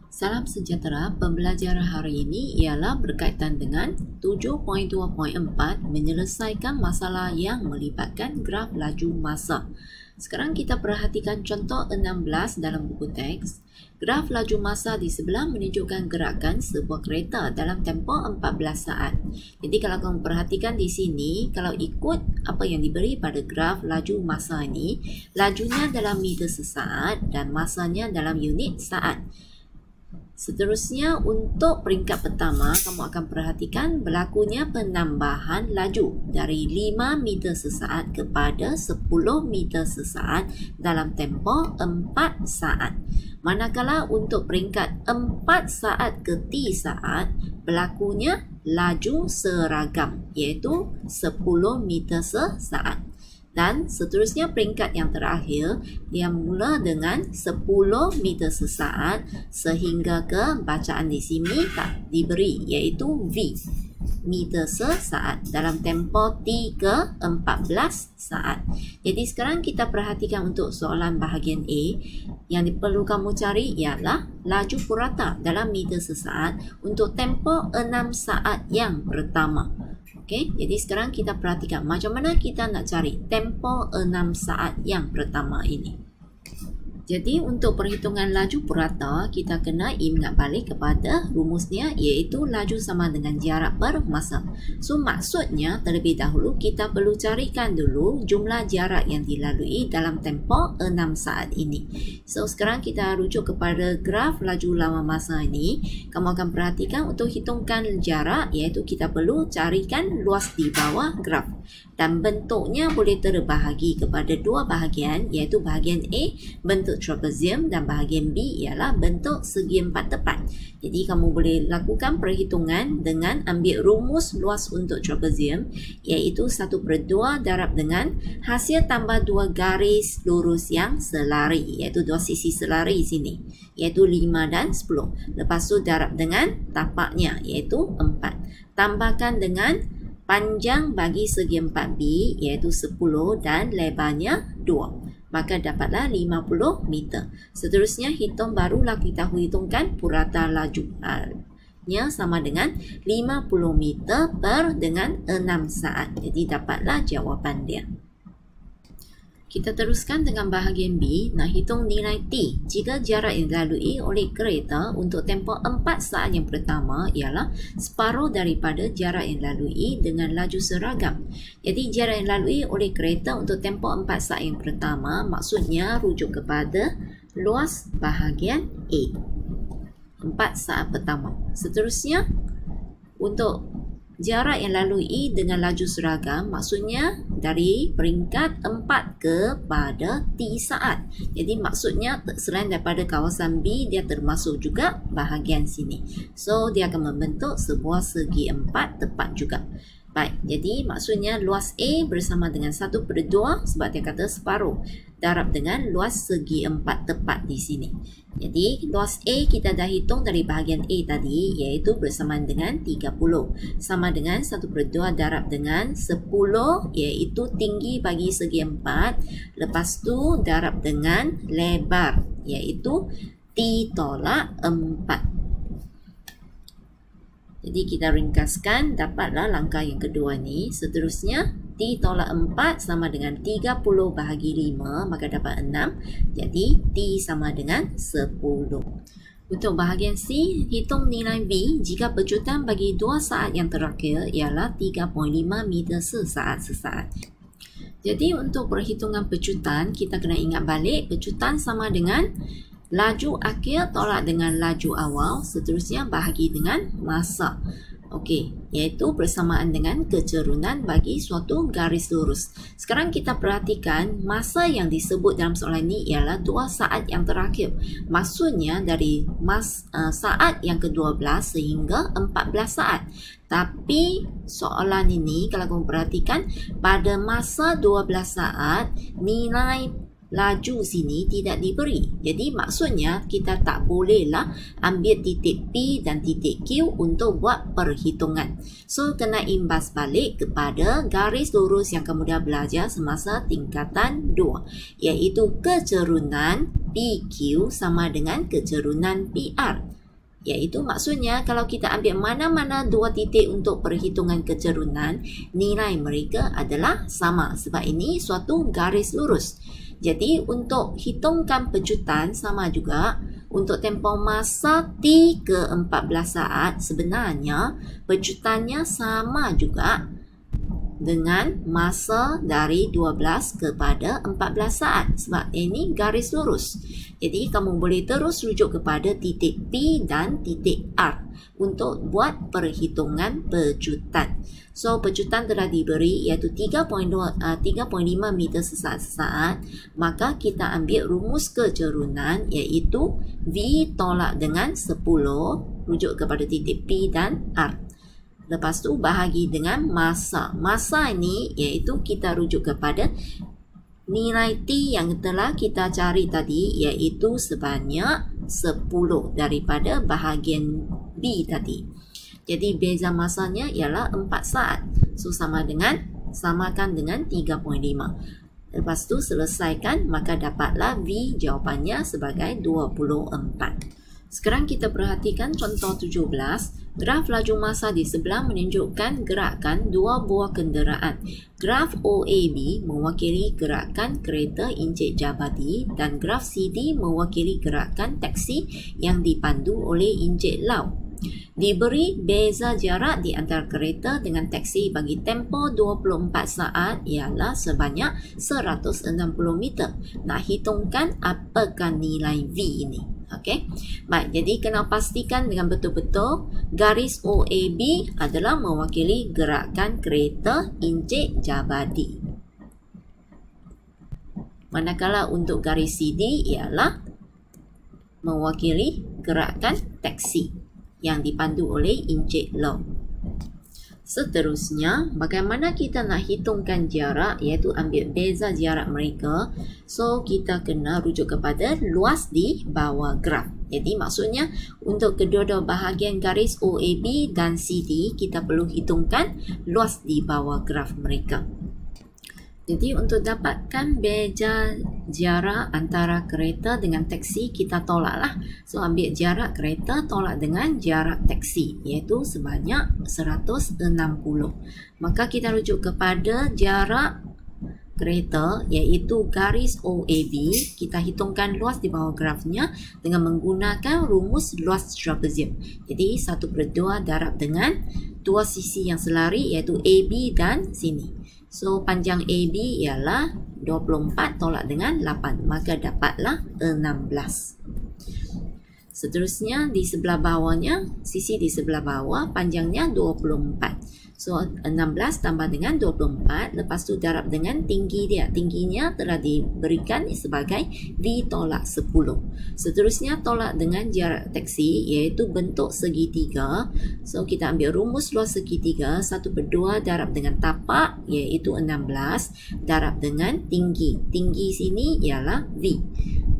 Salam sejahtera, pembelajaran hari ini ialah berkaitan dengan 7.2.4 menyelesaikan masalah yang melibatkan graf laju masa. Sekarang kita perhatikan contoh 16 dalam buku teks. Graf laju masa di sebelah menunjukkan gerakan sebuah kereta dalam tempoh 14 saat. Jadi kalau kamu perhatikan di sini, kalau ikut apa yang diberi pada graf laju masa ini, lajunya dalam meter sesaat dan masanya dalam unit saat. Seterusnya, untuk peringkat pertama, kamu akan perhatikan berlakunya penambahan laju dari 5 meter sesaat kepada 10 meter sesaat dalam tempoh 4 saat. Manakala untuk peringkat 4 saat ke T saat, berlakunya laju seragam, iaitu 10 meter sesaat. Dan seterusnya peringkat yang terakhir, dia mula dengan 10 meter sesaat sehingga ke bacaan di sini tak diberi, iaitu V meter sesaat dalam tempoh T ke 14 saat. Jadi sekarang kita perhatikan untuk soalan bahagian A, yang perlu kamu cari ialah laju purata dalam meter sesaat untuk tempoh 6 saat yang pertama. Okey, jadi sekarang kita perhatikan macam mana kita nak cari tempoh 6 saat yang pertama ini. Jadi untuk perhitungan laju purata, kita kena ingat balik kepada rumusnya, iaitu laju sama dengan jarak per masa. So maksudnya terlebih dahulu kita perlu carikan dulu jumlah jarak yang dilalui dalam tempoh 6 saat ini. So sekarang kita rujuk kepada graf laju lama masa ini. Kamu akan perhatikan untuk hitungkan jarak, iaitu kita perlu carikan luas di bawah graf. Dan bentuknya boleh terbahagi kepada dua bahagian, iaitu bahagian A bentuk trapezium dan bahagian B ialah bentuk segi empat tepat. Jadi kamu boleh lakukan perhitungan dengan ambil rumus luas untuk trapezium, iaitu 1/2 darab dengan hasil tambah dua garis lurus yang selari, iaitu dua sisi selari sini, iaitu 5 dan 10. Lepas tu darab dengan tapaknya, iaitu 4. Tambahkan dengan panjang bagi segi 4B, iaitu 10 dan lebarnya 2. Maka dapatlah 50 meter. Seterusnya hitung, barulah kita hitungkan purata laju. Nya sama dengan 50 meter per dengan 6 saat. Jadi dapatlah jawapan dia. Kita teruskan dengan bahagian B, nak hitung nilai T jika jarak yang dilalui oleh kereta untuk tempoh 4 saat yang pertama ialah separuh daripada jarak yang dilalui dengan laju seragam. Jadi jarak yang dilalui oleh kereta untuk tempoh 4 saat yang pertama maksudnya rujuk kepada luas bahagian A, 4 saat pertama. Seterusnya, untuk jarak yang lalui dengan laju seragam maksudnya dari peringkat 4 kepada T saat. Jadi maksudnya selain daripada kawasan B, dia termasuk juga bahagian sini. So dia akan membentuk sebuah segi 4 tepat juga. Baik, jadi maksudnya luas A bersama dengan 1/2 sebab dia kata separuh darab dengan luas segi 4 tepat di sini. Jadi luas A kita dah hitung dari bahagian A tadi, iaitu bersamaan dengan 30 sama dengan 1/2 darab dengan 10, iaitu tinggi bagi segi 4. Lepas tu darab dengan lebar, iaitu T tolak 4. Jadi kita ringkaskan, dapatlah langkah yang kedua ni. Seterusnya T tolak 4 sama dengan 30 bahagi 5, maka dapat 6. Jadi T sama dengan 10. Untuk bahagian C, hitung nilai V jika pecutan bagi 2 saat yang terakhir ialah 3.5 meter sesaat. Jadi untuk perhitungan pecutan, kita kena ingat balik pecutan sama dengan laju akhir tolak dengan laju awal, seterusnya bahagi dengan masa. Okey, iaitu bersamaan dengan kecerunan bagi suatu garis lurus. Sekarang kita perhatikan masa yang disebut dalam soalan ini ialah 2 saat yang terakhir. Maksudnya dari saat yang ke-12 sehingga 14 saat. Tapi soalan ini kalau kamu perhatikan pada masa 12 saat nilai laju sini tidak diberi. Jadi maksudnya kita tak bolehlah ambil titik P dan titik Q untuk buat perhitungan. So kena imbas balik kepada garis lurus yang kamu dah belajar semasa tingkatan 2, iaitu kecerunan PQ sama dengan kecerunan PR. Iaitu maksudnya kalau kita ambil mana-mana dua titik untuk perhitungan kecerunan, nilai mereka adalah sama sebab ini suatu garis lurus. Jadi untuk hitungkan pecutan sama juga. Untuk tempoh masa T ke 14 saat sebenarnya pecutannya sama juga dengan masa dari 12 kepada 14 saat sebab ini garis lurus. Jadi kamu boleh terus rujuk kepada titik P dan titik R untuk buat perhitungan pecutan. So pecutan telah diberi iaitu 3.5 meter sesaat, maka kita ambil rumus kecerunan iaitu V tolak dengan 10 rujuk kepada titik P dan R. Lepas tu bahagi dengan masa. Masa ini iaitu kita rujuk kepada nilai T yang telah kita cari tadi iaitu sebanyak 10 daripada bahagian B tadi. Jadi beza masanya ialah 4 saat. So samakan dengan 3.5. Lepas tu selesaikan maka dapatlah V jawapannya sebagai 24. Sekarang kita perhatikan contoh 17. Graf laju masa di sebelah menunjukkan gerakan dua buah kenderaan. Graf OAB mewakili gerakan kereta Encik Jabadi dan graf CD mewakili gerakan taksi yang dipandu oleh Encik Lau. Diberi beza jarak di antara kereta dengan taksi bagi tempoh 24 saat ialah sebanyak 160 meter. Nak hitungkan apakah nilai V ini? Okey. Baik, jadi kena pastikan dengan betul-betul garis OAB adalah mewakili gerakan kereta Encik Jabadi. Manakala untuk garis CD ialah mewakili gerakan taksi yang dipandu oleh Encik Lau. Seterusnya, bagaimana kita nak hitungkan jarak iaitu ambil beza jarak mereka. So, kita kena rujuk kepada luas di bawah graf. Jadi, maksudnya untuk kedua-dua bahagian garis OAB dan CD, kita perlu hitungkan luas di bawah graf mereka. Jadi, untuk dapatkan beza jarak antara kereta dengan taksi, kita tolaklah. So, ambil jarak kereta tolak dengan jarak taksi, iaitu sebanyak 160. Maka kita rujuk kepada jarak kereta, iaitu garis OAB. Kita hitungkan luas di bawah grafnya dengan menggunakan rumus luas trapezium. Jadi, 1/2 darab dengan dua sisi yang selari, iaitu AB dan sini. So, panjang AB ialah 24 tolak dengan 8. Maka dapatlah 16. Seterusnya, di sebelah bawahnya, sisi di sebelah bawah, panjangnya 24. So, 16 tambah dengan 24. Lepas tu darab dengan tinggi dia. Tingginya telah diberikan sebagai V tolak 10. Seterusnya, tolak dengan jarak taksi, iaitu bentuk segitiga. So, kita ambil rumus luas segitiga. 1/2 darab dengan tapak, iaitu 16. Darab dengan tinggi. Tinggi sini ialah V.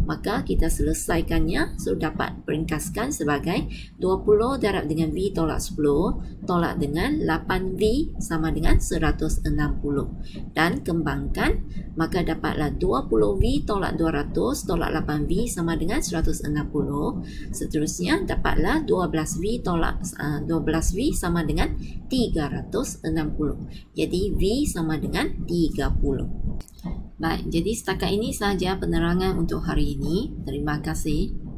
Maka kita selesaikannya. So, dapat peringkaskan sebagai 20 darab dengan V tolak 10 tolak dengan 8V sama dengan 160. Dan kembangkan, maka dapatlah 20V tolak 200 tolak 8V sama dengan 160. Seterusnya, dapatlah 12V tolak 12V sama dengan 360. Jadi, V sama dengan 30. Baik, jadi setakat ini sahaja penerangan untuk hari ini. Terima kasih.